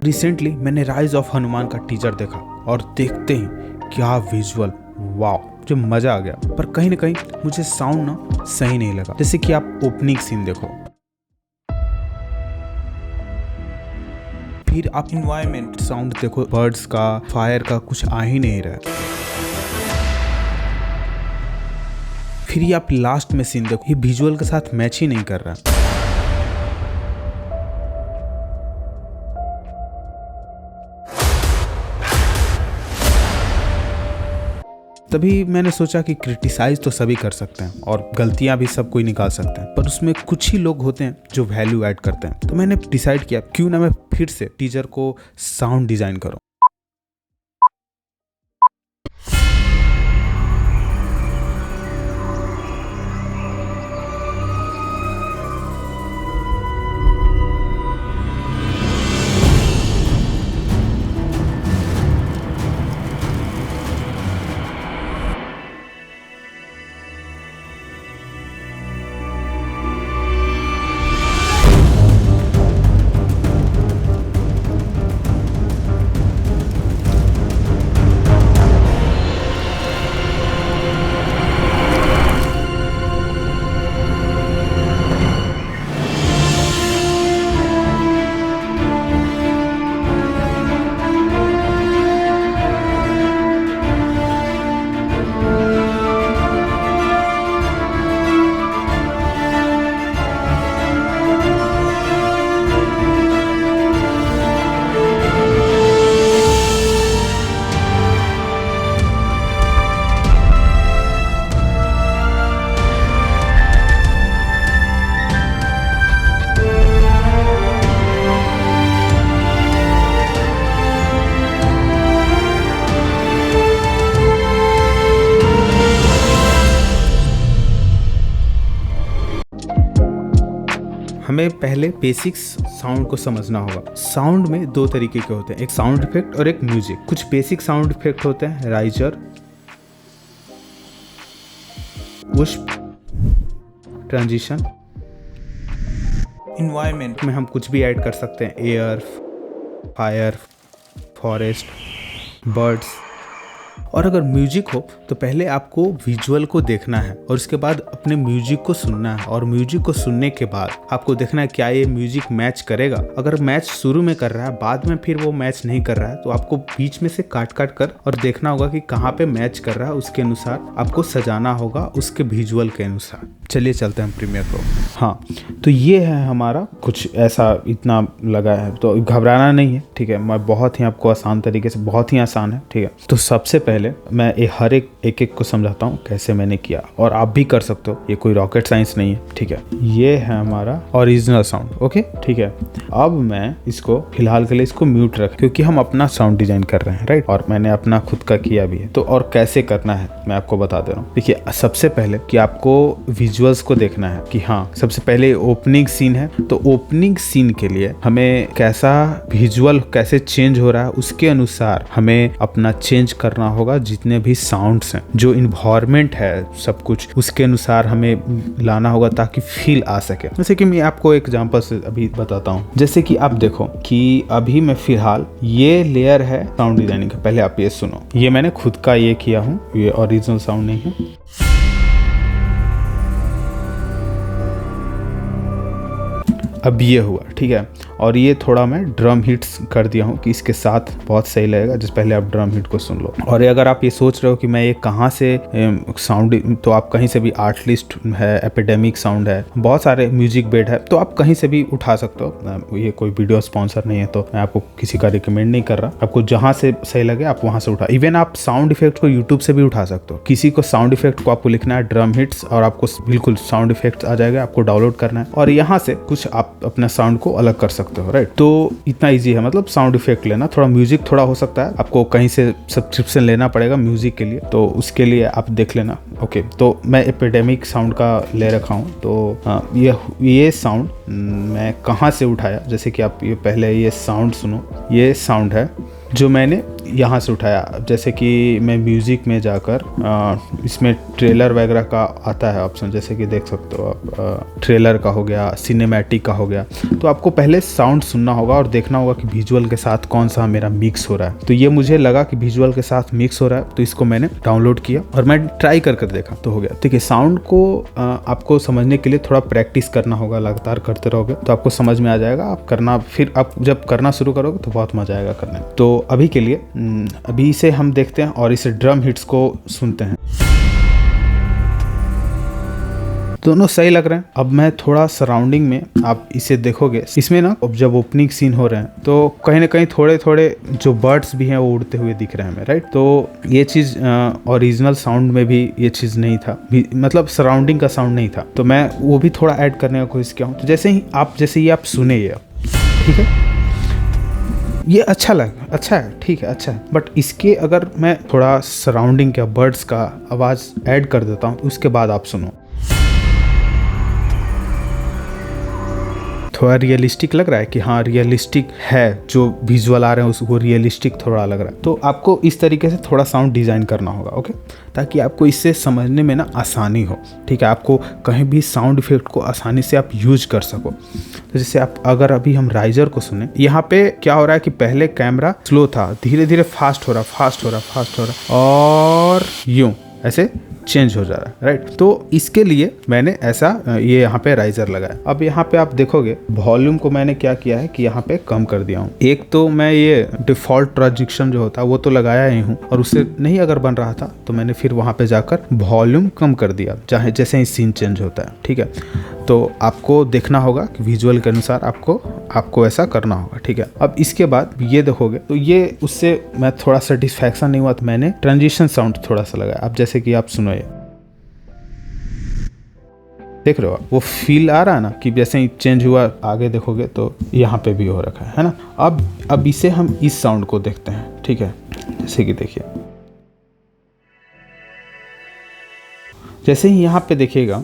Recently मैंने rise of Hanuman का teaser देखा और देखते ही क्या विजुअल, वाह, मुझे मजा आ गया। पर कहीं ना कहीं मुझे साउंड ना सही नहीं लगा। जैसे कि आप ओपनिंग सीन देखो, फिर आप इन्वायरमेंट साउंड देखो, बर्ड्स का, फायर का, कुछ आ ही नहीं रहा। फिर ये आप लास्ट में सीन देखो, ये विजुअल के साथ मैच ही नहीं कर रहा। तभी मैंने सोचा कि क्रिटिसाइज तो सभी कर सकते हैं और गलतियां भी सब कोई निकाल सकते हैं, पर उसमें कुछ ही लोग होते हैं जो वैल्यू ऐड करते हैं। तो मैंने डिसाइड किया क्यों ना मैं फिर से टीजर को साउंड डिजाइन करूं। हमें पहले बेसिक्स साउंड को समझना होगा। साउंड में दो तरीके के होते हैं, एक साउंड इफेक्ट और एक म्यूजिक। कुछ बेसिक साउंड इफेक्ट होते हैं, राइजर, वुश्प, ट्रांजिशन। इन्वायरमेंट में हम कुछ भी ऐड कर सकते हैं, एयर, फायर, फॉरेस्ट, बर्ड्स। और अगर म्यूजिक हो तो पहले आपको विजुअल को देखना है और उसके बाद अपने म्यूजिक को सुनना है, और म्यूजिक को सुनने के बाद आपको देखना है क्या ये म्यूजिक मैच करेगा। अगर मैच शुरू में कर रहा है, बाद में फिर वो मैच नहीं कर रहा है, तो आपको बीच में से काट काट कर और देखना होगा कि कहाँ पे मैच कर रहा है। उसके अनुसार आपको सजाना होगा, उसके विजुअल के अनुसार। चलिए चलते हैं प्रीमियर प्रो। हाँ, तो ये है हमारा कुछ ऐसा, इतना लगा है, तो घबराना नहीं है, ठीक है। मैं बहुत ही आपको आसान तरीके से, बहुत ही आसान है, ठीक है। तो सबसे पहले मैं हर एक को समझाता हूँ कैसे मैंने किया, और आप भी कर सकते हो, ये कोई रॉकेट साइंस नहीं है, ठीक है। ये है हमारा ओरिजिनल साउंड, ओके, ठीक है। अब मैं इसको फिलहाल के लिए इसको म्यूट रख, क्योंकि हम अपना साउंड डिजाइन कर रहे हैं, राइट, और मैंने अपना खुद का किया भी है। तो और कैसे करना है मैं आपको बता दे रहा हूँ। देखिए, सबसे पहले कि आपको विजुअल्स को देखना है कि हाँ, सबसे पहले ओपनिंग सीन है, तो ओपनिंग सीन के लिए हमें कैसा विजुअल कैसे चेंज हो रहा है, उसके अनुसार हमें अपना चेंज करना होगा। जितने भी साउंड्स हैं, जो इन्वायरमेंट है, सब कुछ उसके अनुसार हमें लाना होगा ताकि फील आ सके। जैसे कि मैं आपको एग्जांपल से अभी बताता हूँ। जैसे कि आप देखो कि अभी मैं फिलहाल ये लेयर है साउंड डिजाइनिंग का, पहले आप ये सुनो, ये मैंने खुद का ये किया हूँ, ये ओरिजिनल साउंड नहीं है। अब ये हुआ, ठीक है। और ये थोड़ा मैं ड्रम हिट्स कर दिया हूँ कि इसके साथ बहुत सही लगेगा। जिस पहले आप ड्रम हिट को सुन लो। और अगर आप ये सोच रहे हो कि मैं ये कहाँ से साउंड, तो आप कहीं से भी, आर्टलिस्ट है, एपिडेमिक साउंड है, बहुत सारे म्यूजिक बेड है, तो आप कहीं से भी उठा सकते हो। ये कोई वीडियो स्पॉन्सर नहीं है, तो मैं आपको किसी का रिकमेंड नहीं कर रहा। आपको जहाँ से सही लगे आप वहाँ से उठा। इवन आप साउंड इफेक्ट को यूट्यूब से भी उठा सकते हो। किसी को साउंड इफेक्ट को आपको लिखना है ड्रम हिट्स, और आपको बिल्कुल साउंड इफेक्ट आ जाएगा, आपको डाउनलोड करना है, और यहाँ से कुछ आप अपना साउंड को अलग कर सकते हो, राइट। तो इतना इजी है, मतलब साउंड इफेक्ट लेना। थोड़ा म्यूजिक थोड़ा हो सकता है आपको कहीं से सब्सक्रिप्शन लेना पड़ेगा म्यूजिक के लिए, तो उसके लिए आप देख लेना, ओके। तो मैं एपिडेमिक साउंड का ले रखा हूँ। तो ये साउंड मैं कहाँ से उठाया, जैसे कि आप ये पहले ये साउंड सुनो, ये साउंड है जो मैंने यहाँ से उठाया। जैसे कि मैं म्यूज़िक में जाकर इसमें ट्रेलर वगैरह का आता है ऑप्शन, जैसे कि देख सकते हो आप, ट्रेलर का हो गया, सिनेमैटिक का हो गया। तो आपको पहले साउंड सुनना होगा और देखना होगा कि विजुअल के साथ कौन सा मेरा मिक्स हो रहा है। तो ये मुझे लगा कि विजुअल के साथ मिक्स हो रहा है, तो इसको मैंने डाउनलोड किया और मैं ट्राई कर देखा तो हो गया। ठीक है, साउंड को आपको समझने के लिए थोड़ा प्रैक्टिस करना होगा, लगातार करते रहोगे तो आपको समझ में आ जाएगा। आप करना, फिर आप जब करना शुरू करोगे तो बहुत मजा आएगा करने में। तो अभी के लिए अभी इसे हम देखते हैं और इसे ड्रम हिट्स को सुनते हैं। दोनों सही लग रहे हैं। अब मैं थोड़ा सराउंडिंग में आप इसे देखोगे, इसमें ना जब ओपनिंग सीन हो रहे हैं तो कहीं ना कहीं थोड़े थोड़े जो बर्ड्स भी हैं वो उड़ते हुए दिख रहे हैं हमें, राइट। तो ये चीज़ ओरिजिनल साउंड में भी ये चीज़ नहीं था, मतलब सराउंडिंग का साउंड नहीं था, तो मैं वो भी थोड़ा ऐड करने का कोशिश किया हूँ। तो जैसे ही आप सुने ये, ठीक है, ये अच्छा है, ठीक है, अच्छा है। बट इसके अगर मैं थोड़ा सराउंडिंग का बर्ड्स का आवाज़ ऐड कर देता हूँ, उसके बाद आप सुनो, थोड़ा रियलिस्टिक लग रहा है कि हाँ रियलिस्टिक है, जो विजुअल आ रहे हैं उसको रियलिस्टिक थोड़ा लग रहा है। तो आपको इस तरीके से थोड़ा साउंड डिज़ाइन करना होगा, ओके, ताकि आपको इससे समझने में ना आसानी हो। ठीक है, आपको कहीं भी साउंड इफेक्ट को आसानी से आप यूज कर सको। तो जैसे आप अगर अभी हम राइजर को सुने, यहाँ पे क्या हो रहा है कि पहले कैमरा स्लो था, धीरे धीरे फास्ट हो रहा और यूं ऐसे चेंज हो जा रहा है, राइट। तो इसके लिए मैंने ऐसा ये यहाँ पे राइजर लगाया। अब यहाँ पे आप देखोगे वॉल्यूम को मैंने क्या किया है कि यहाँ पे कम कर दिया हूँ। एक तो मैं ये डिफॉल्ट ट्रांजिशन जो होता है वो तो लगाया ही हूँ, और उससे नहीं अगर बन रहा था तो मैंने फिर वहाँ पे जाकर वॉल्यूम कम कर दिया, चाहे जैसे ही सीन चेंज होता है, ठीक है। तो आपको देखना होगा कि विजुअल के अनुसार आपको ऐसा करना होगा, ठीक है। अब इसके बाद ये देखोगे तो ये उससे मैं थोड़ा सेटिस्फैक्शन नहीं हुआ, तो मैंने ट्रांजिशन साउंड थोड़ा सा लगाया। अब जैसे कि आप सुनो, ये देख रहे हो, वो फील आ रहा है ना कि जैसे ही चेंज हुआ, आगे देखोगे तो यहाँ पे भी हो रखा है ना। अब इसे हम इस साउंड को देखते हैं, ठीक है। जैसे कि देखिए, जैसे ही यहाँ पे देखिएगा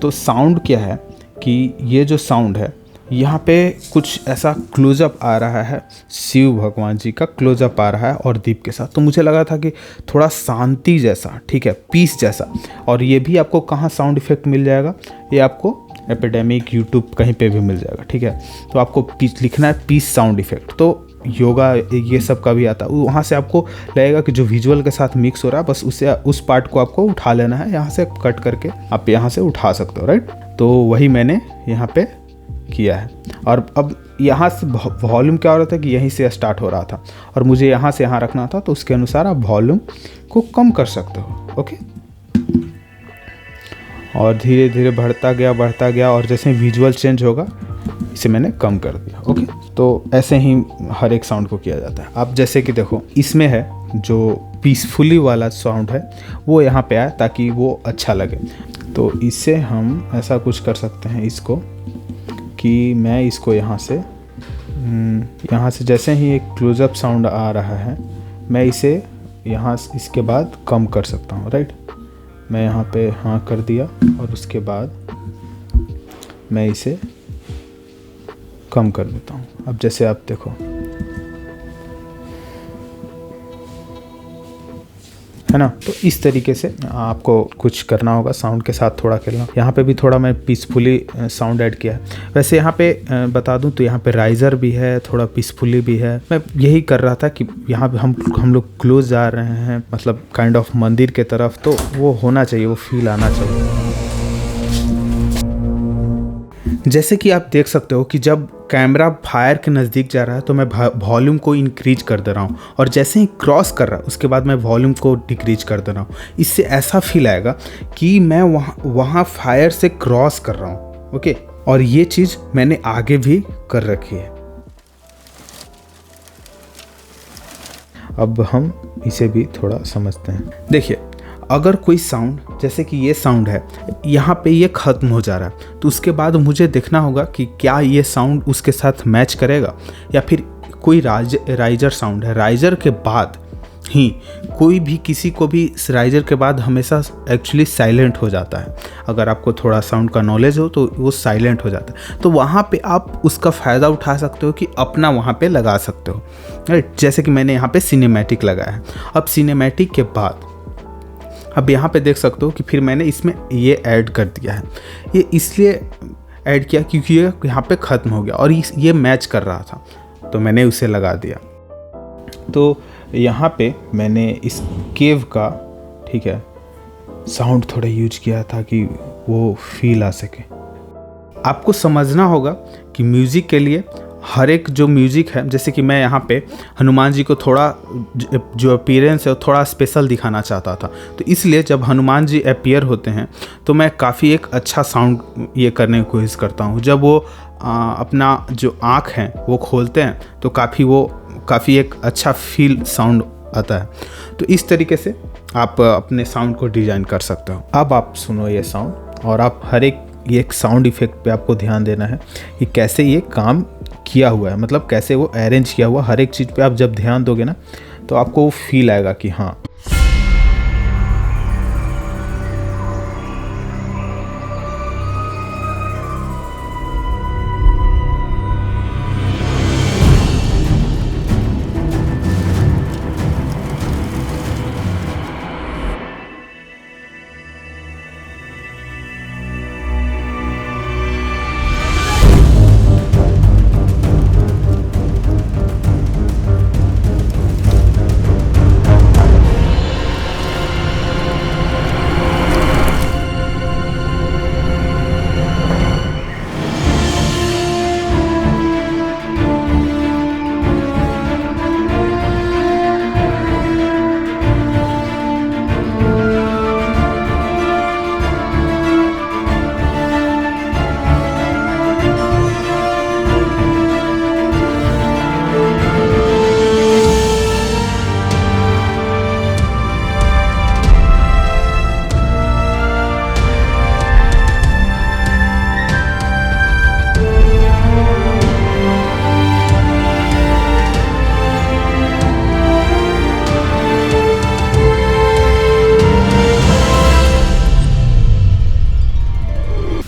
तो साउंड क्या है कि ये जो साउंड है यहाँ पे कुछ ऐसा क्लोजअप आ रहा है, शिव भगवान जी का क्लोजअप आ रहा है और दीप के साथ। तो मुझे लगा था कि थोड़ा शांति जैसा, ठीक है, पीस जैसा। और ये भी आपको कहाँ साउंड इफेक्ट मिल जाएगा, ये आपको एपिडेमिक, यूट्यूब कहीं पे भी मिल जाएगा, ठीक है। तो आपको लिखना है पीस साउंड इफेक्ट। तो योगा ये सब का भी आता है, वहाँ से आपको लगेगा कि जो विजुअल के साथ मिक्स हो रहा है, बस उस पार्ट को आपको उठा लेना है, यहाँ से कट करके आप यहाँ से उठा सकते हो, राइट। तो वही मैंने यहाँ पे किया है। और अब यहाँ से वॉल्यूम क्या हो रहा था कि यहीं से स्टार्ट हो रहा था और मुझे यहाँ से यहाँ रखना था, तो उसके अनुसार आप वॉल्यूम को कम कर सकते हो, ओके। और धीरे धीरे बढ़ता गया और जैसे विजुअल चेंज होगा इसे मैंने कम कर दिया, ओके। तो ऐसे ही हर एक साउंड को किया जाता है। आप जैसे कि देखो, इसमें है जो पीसफुली वाला साउंड है वो यहाँ पे आए ताकि वो अच्छा लगे। तो इससे हम ऐसा कुछ कर सकते हैं इसको कि मैं इसको यहाँ से जैसे ही एक क्लोजअप साउंड आ रहा है, मैं इसे यहाँ इसके बाद कम कर सकता हूँ, राइट। मैं यहाँ पे हाँ कर दिया और उसके बाद मैं इसे कम कर देता हूँ। अब जैसे आप देखो, है ना। तो इस तरीके से आपको कुछ करना होगा, साउंड के साथ थोड़ा खेलना। यहाँ पे भी थोड़ा मैं पीसफुली साउंड ऐड किया है। वैसे यहाँ पे बता दूँ तो यहाँ पे राइजर भी है, थोड़ा पीसफुली भी है। मैं यही कर रहा था कि यहाँ पे हम लोग क्लोज जा रहे हैं, मतलब काइंड ऑफ मंदिर के तरफ, तो वो होना चाहिए, वो फील आना चाहिए। जैसे कि आप देख सकते हो कि जब कैमरा फायर के नज़दीक जा रहा है तो मैं वॉल्यूम को इंक्रीज कर दे रहा हूँ, और जैसे ही क्रॉस कर रहा है उसके बाद मैं वॉल्यूम को डिक्रीज कर दे रहा हूँ। इससे ऐसा फील आएगा कि मैं वहाँ फायर से क्रॉस कर रहा हूँ, ओके। और ये चीज़ मैंने आगे भी कर रखी है। अब हम इसे भी थोड़ा समझते हैं। देखिए, अगर कोई साउंड, जैसे कि ये साउंड है, यहाँ पे ये ख़त्म हो जा रहा है, तो उसके बाद मुझे देखना होगा कि क्या ये साउंड उसके साथ मैच करेगा, या फिर कोई राइजर साउंड है, राइजर के बाद ही कोई भी किसी को भी राइजर के बाद हमेशा एक्चुअली साइलेंट हो जाता है। अगर आपको थोड़ा साउंड का नॉलेज हो तो वो साइलेंट हो जाता है। तो वहाँ पे आप उसका फ़ायदा उठा सकते हो कि अपना वहाँ पे लगा सकते हो, राइट। जैसे कि मैंने यहाँ पे सिनेमैटिक लगाया है। अब सिनेमैटिक के बाद अब यहाँ पे देख सकते हो कि फिर मैंने इसमें ये ऐड कर दिया है। ये इसलिए ऐड किया क्योंकि ये यहाँ पे ख़त्म हो गया और ये मैच कर रहा था, तो मैंने उसे लगा दिया। तो यहाँ पे मैंने इस केव का, ठीक है, साउंड थोड़ा यूज किया था कि वो फील आ सके। आपको समझना होगा कि म्यूज़िक के लिए हर एक जो म्यूज़िक है, जैसे कि मैं यहाँ पे हनुमान जी को थोड़ा जो अपीयरेंस है वो थोड़ा स्पेशल दिखाना चाहता था, तो इसलिए जब हनुमान जी अपीयर होते हैं तो मैं काफ़ी एक अच्छा साउंड ये करने की कोशिश करता हूँ। जब वो अपना जो आँख है वो खोलते हैं तो काफ़ी एक अच्छा फील साउंड आता है। तो इस तरीके से आप अपने साउंड को डिज़ाइन कर सकते हो। अब आप सुनो ये साउंड, और आप हर एक ये एक साउंड इफ़ेक्ट पे आपको ध्यान देना है कि कैसे ये काम किया हुआ है, मतलब कैसे वो अरेंज किया हुआ। हर एक चीज़ पे आप जब ध्यान दोगे ना तो आपको वो फील आएगा कि हाँ।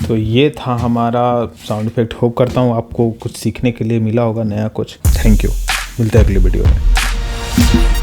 तो ये था हमारा साउंड इफेक्ट। होप करता हूँ आपको कुछ सीखने के लिए मिला होगा नया कुछ। थैंक यू, मिलते हैं अगली वीडियो में।